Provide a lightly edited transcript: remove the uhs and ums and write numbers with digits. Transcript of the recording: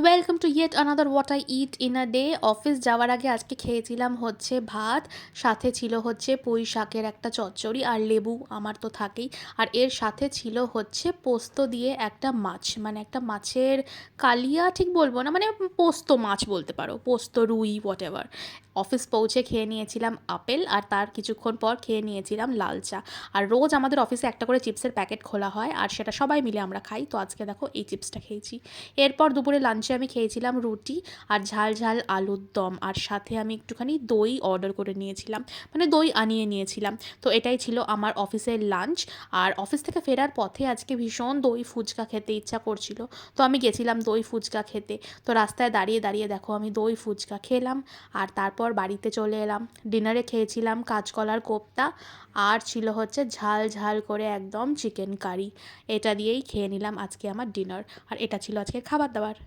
Welcome to yet another what I it in a day. Office যাওয়ার আগে আজকে খেয়েছিলাম হচ্ছে ভাত, সাথে ছিল হচ্ছে পুঁই শাকের একটা চচ্চড়ি আর লেবু আমার তো থাকেই। আর এর সাথে ছিল হচ্ছে পোস্ত দিয়ে একটা মাছ, মানে একটা মাছের কালিয়া ঠিক বলবো না, মানে পোস্ত মাছ বলতে পারো, পোস্ত রুই হোয়াট এভার। অফিস পৌঁছে খেয়ে নিয়েছিলাম আপেল, আর তার কিছুক্ষণ পর খেয়ে নিয়েছিলাম লাল চা। আর রোজ আমাদের অফিসে একটা করে চিপসের প্যাকেট খোলা হয়, আর সেটা সবাই মিলে আমরা খাই। তো আজকে দেখো এই চিপসটা খেয়েছি। এরপর দুপুরে লাঞ্চে আমি খেয়েছিলাম রুটি আর ঝাল ঝাল আলুর দম, আর সাথে আমি একটুখানি দই অর্ডার করে নিয়েছিলাম, মানে দই আনিয়ে নিয়েছিলাম। তো এটাই ছিল আমার অফিসের লাঞ্চ। আর অফিস থেকে ফেরার পথে আজকে ভীষণ দই ফুচকা খেতে ইচ্ছা করছিল, তো আমি গেছিলাম দই ফুচকা খেতে। তো রাস্তায় দাঁড়িয়ে দাঁড়িয়ে দেখো আমি দই ফুচকা খেলাম, আর তারপর বাড়িতে চলে এলাম। ডিনারে খেয়েছিলাম কাঁচকলার কোপ্তা, আর ছিল হচ্ছে ঝাল ঝাল করে একদম চিকেন কারি। এটা দিয়েই খেয়ে নিলাম আজকে আমার ডিনার, আর এটা ছিল আজকের খাবার দাবার।